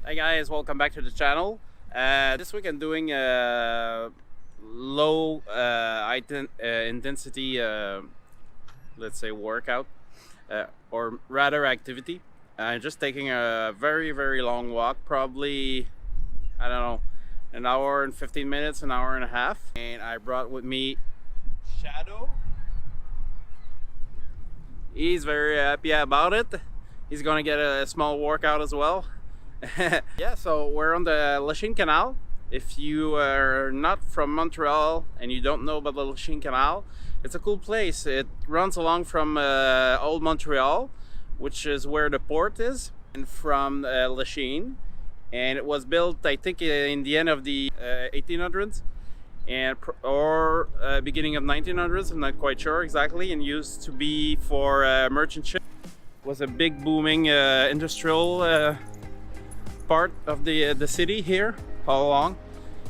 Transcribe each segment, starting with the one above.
Hey guys, welcome back to the channel. This week I'm doing a low intensity, let's say workout, or rather activity. I'm just taking a very long walk, probably, I don't know, an hour and 15 minutes, an hour and a half. And I brought with me Shadow. He's very happy about it. He's gonna get a small workout as well. Yeah, so we're on the Lachine Canal. If you are not from Montreal and you don't know about the Lachine Canal, it's a cool place. It runs along from old Montreal, which is where the port is, and from Lachine. And it was built, I think, in the end of the 1800s or beginning of 1900s. I'm not quite sure exactly, and used to be for merchant ships. It was a big booming industrial part of the city here all along,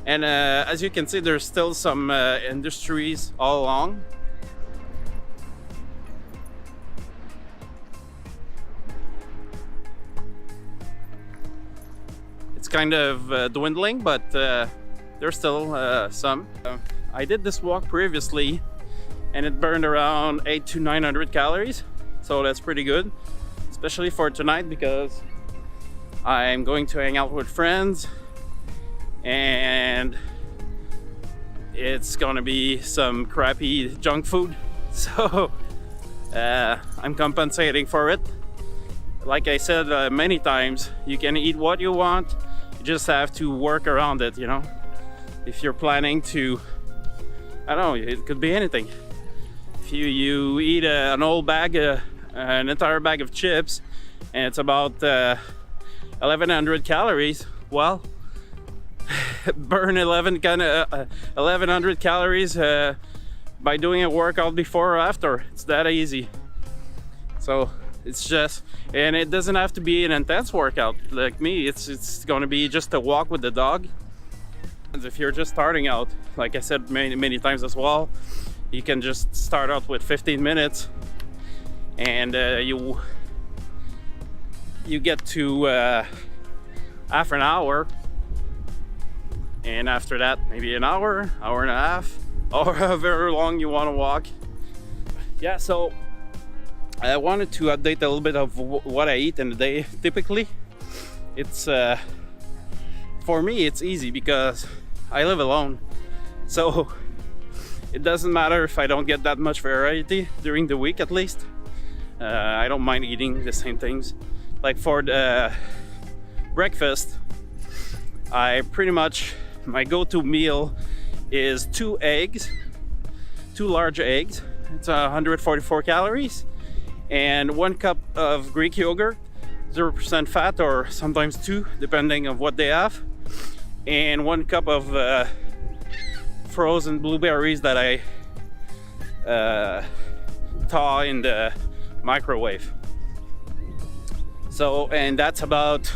and as you can see, there's still some industries all along. It's kind of dwindling, but there's still some. I did this walk previously and it burned around 800 to 900 calories, so that's pretty good, especially for tonight because I'm going to hang out with friends and it's gonna be some crappy junk food, so I'm compensating for it. Like I said many times, you can eat what you want, you just have to work around it, you know. If you're planning to, I don't know, it could be anything. If you eat an old bag, an entire bag of chips, and it's about 1100 calories, well, burn 1100 calories by doing a workout before or after. It's that easy. So it's just, and it doesn't have to be an intense workout like me. It's going to be just a walk with the dog. And if you're just starting out, like I said many times as well, you can just start out with 15 minutes and you get to half an hour, and after that maybe an hour and a half, or however long you want to walk. Yeah, so I wanted to update a little bit of what I eat in a day. Typically it's for me it's easy because I live alone, so it doesn't matter if I don't get that much variety during the week. At least I don't mind eating the same things. Like for the breakfast, I pretty much, my go-to meal is two large eggs. It's 144 calories, and 1 cup of Greek yogurt, 0% fat, or sometimes 2 depending on what they have, and 1 cup of frozen blueberries that I thaw in the microwave. So, and that's about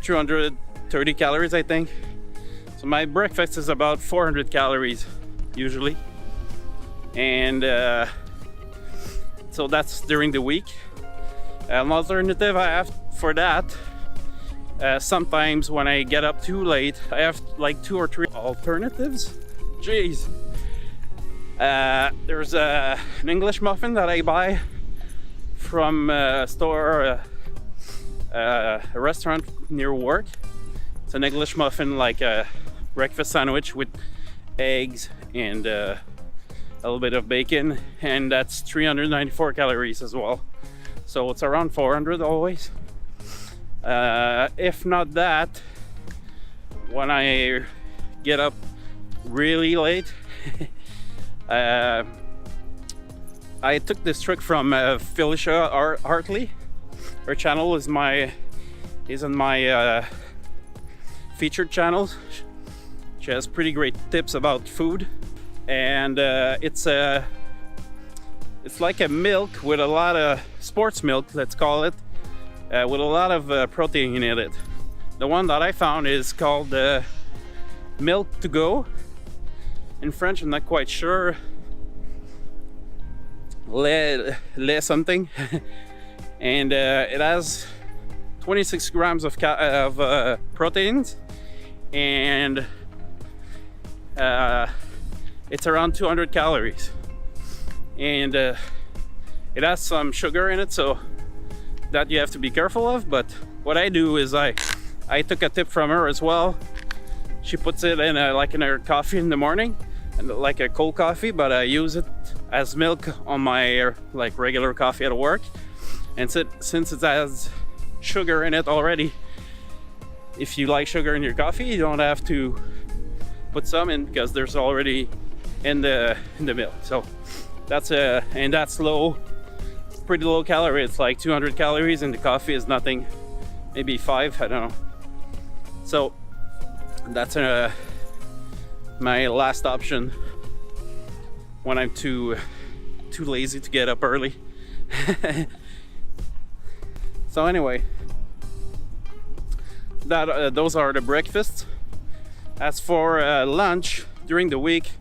230 calories, I think. So my breakfast is about 400 calories usually, and so that's during the week. An alternative I have for that, sometimes when I get up too late, I have like 2 or 3 alternatives. Jeez. There's an English muffin that I buy from a store, a restaurant near work. It's an English muffin, like a breakfast sandwich with eggs and a little bit of bacon, and that's 394 calories as well. So it's around 400 always. If not that, when I get up really late, I took this trick from Felicia Hartley. Her channel is on my featured channels. She has pretty great tips about food, and it's like a milk with a lot of sports milk, let's call it, with a lot of protein in it. The one that I found is called milk to go. In French, I'm not quite sure. lait something. And it has 26 grams of proteins, and it's around 200 calories, and it has some sugar in it, so that you have to be careful of. But what I do is I took a tip from her as well. She puts it in like in her coffee in the morning, and like a cold coffee, but I use it as milk on my like regular coffee at work. And since it has sugar in it already, if you like sugar in your coffee, you don't have to put some in, because there's already in the milk. So that's and that's low, pretty low calorie. It's like 200 calories, and the coffee is nothing, maybe 5, I don't know. So that's my last option when I'm too lazy to get up early. So anyway, that those are the breakfasts. As for lunch during the week,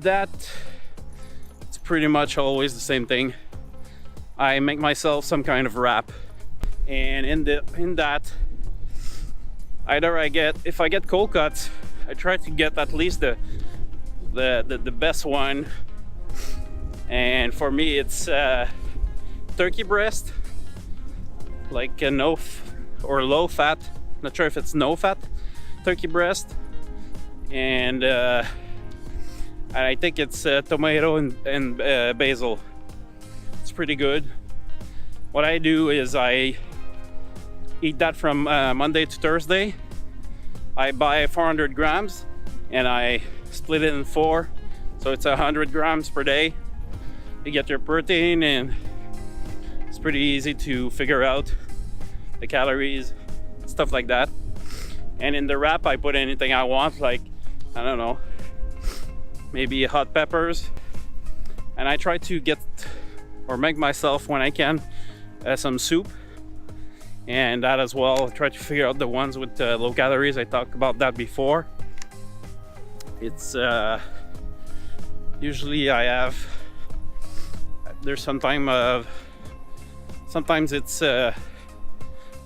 it's pretty much always the same thing. I make myself some kind of wrap, and in that, either if I get cold cuts, I try to get at least the best one. And for me, it's turkey breast, like a or low fat. Not sure if it's no fat turkey breast, and I think it's tomato and basil. It's pretty good. What I do is I eat that from Monday to Thursday. I buy 400 grams and I split it in 4, so it's 100 grams per day. You get your protein, and it's pretty easy to figure out the calories, stuff like that. And in the wrap, I put anything I want, like, I don't know, maybe hot peppers. And I try to get or make myself, when I can, some soup. And that as well, try to figure out the ones with low calories. I talked about that before. It's usually there's sometimes it's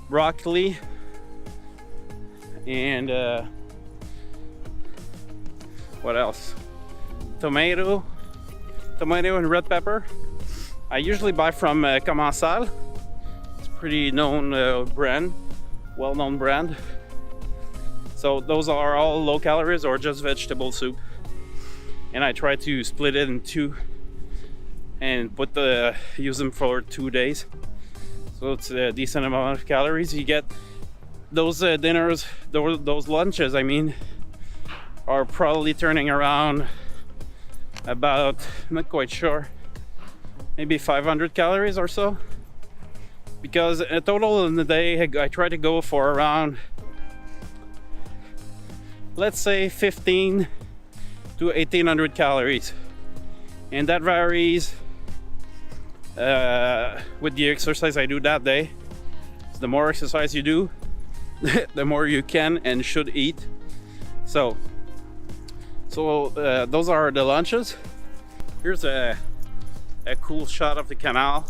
broccoli and what else? Tomato and red pepper. I usually buy from Commensal. It's a pretty known brand, well-known brand. So those are all low calories or just vegetable soup. And I try to split it in 2 and use them for 2 days. So it's a decent amount of calories. You get those dinners, those lunches, I mean, are probably turning around about, I'm not quite sure, maybe 500 calories or so. Because a total in the day, I try to go for around, let's say 15 to 1800 calories. And that varies with the exercise I do that day. So the more exercise you do, the more you can and should eat. So those are the lunches. Here's a cool shot of the canal.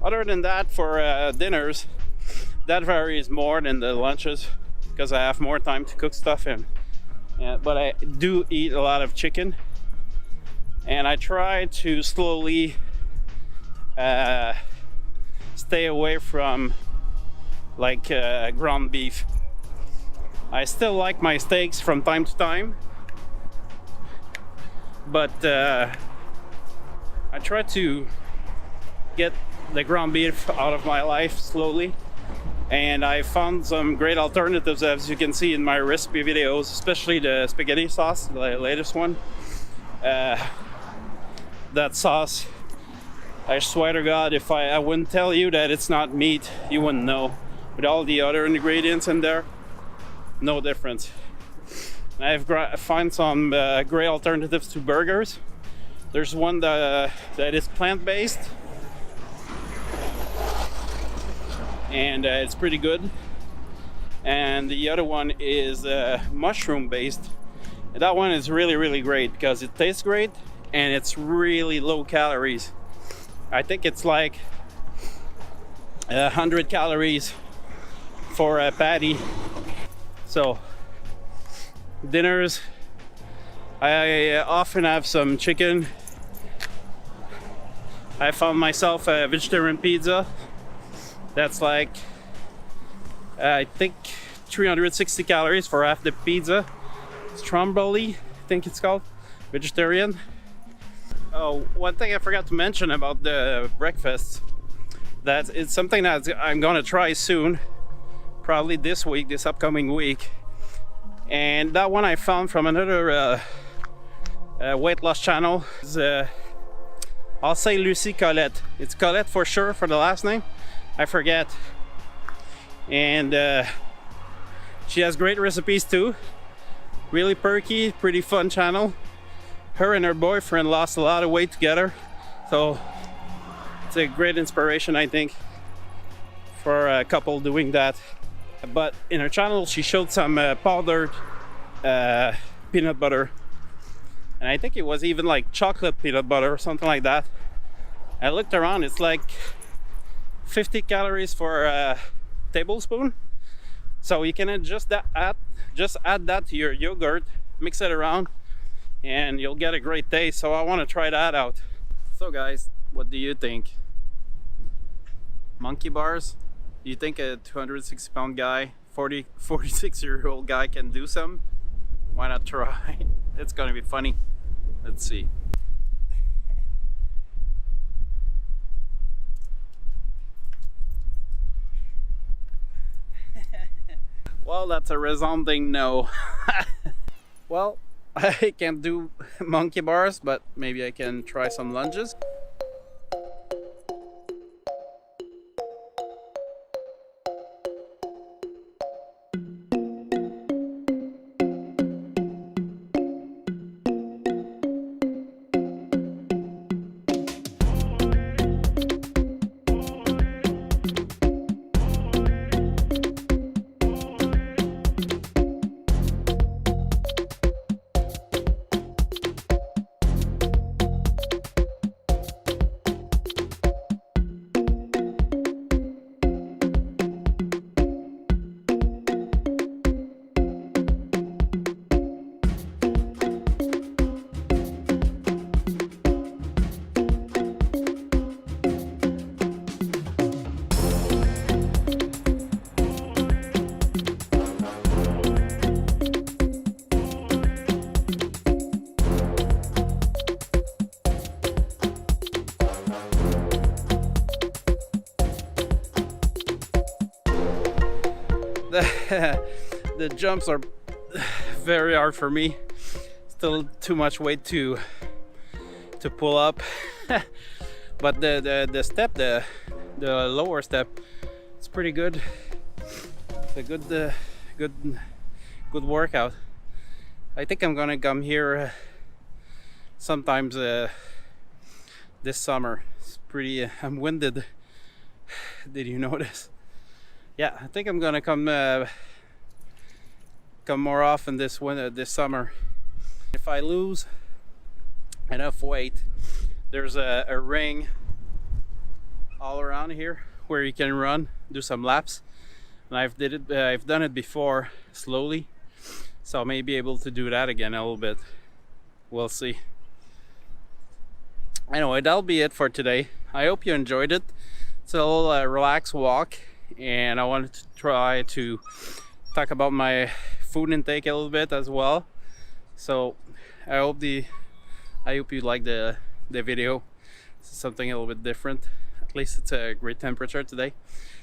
Other than that, for dinners, that varies more than the lunches because I have more time to cook stuff in. But I do eat a lot of chicken, and I try to slowly stay away from like ground beef. I still like my steaks from time to time, but I try to get the ground beef out of my life slowly. And I found some great alternatives, as you can see in my recipe videos, especially the spaghetti sauce, the latest one. That sauce, I swear to God, if I wouldn't tell you that it's not meat, you wouldn't know. With all the other ingredients in there, no difference. I've found some great alternatives to burgers. There's one that is plant-based. and it's pretty good. And the other one is mushroom based. That one is really great because it tastes great and it's really low calories. I think it's like 100 calories for a patty. So dinners, I often have some chicken. I found myself a vegetarian pizza that's like I think 360 calories for half the pizza. Stromboli, I think it's called, vegetarian. Oh, one thing I forgot to mention about the breakfast, that it's something that I'm gonna try soon, probably this week, this upcoming week. And that one I found from another weight loss channel. Is, I'll say Lucie Colette. It's Colette for sure for the last name. I forget. And she has great recipes too. Really perky, pretty fun channel. Her and her boyfriend lost a lot of weight together, so it's a great inspiration, I think, for a couple doing that. But in her channel she showed some powdered peanut butter, and I think it was even like chocolate peanut butter or something like that. I looked around, it's like 50 calories for a tablespoon. So you can just add that to your yogurt, mix it around, and you'll get a great taste. So I want to try that out. So guys, what do you think? Monkey bars? Do you think a 260 pound guy, 46-year-old guy can do some? Why not try? It's gonna be funny. Let's see. Well, that's a resounding no. Well, I can't do monkey bars, but maybe I can try some lunges. The jumps are very hard for me. Still too much weight to pull up. But the step, the lower step, it's pretty good. It's a good workout. I think I'm gonna come here sometimes this summer. It's pretty. I'm winded. Did you notice? Yeah, I think I'm gonna come more often this summer. If I lose enough weight, there's a ring all around here where you can run, do some laps, and I've done it before slowly, so I may be able to do that again a little bit. We'll see. Anyway, that'll be it for today. I hope you enjoyed it. It's a little relaxed walk, and I wanted to try to talk about my food intake a little bit as well. So I hope you like the video. It's something a little bit different. At least it's a great temperature today.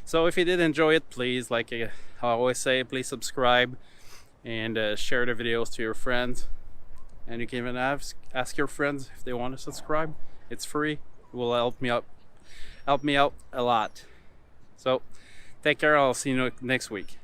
So if you did enjoy it, please, like I always say, please subscribe and share the videos to your friends. And you can even ask your friends if they want to subscribe. It's free. It will help me out a lot. So take care. I'll see you next week.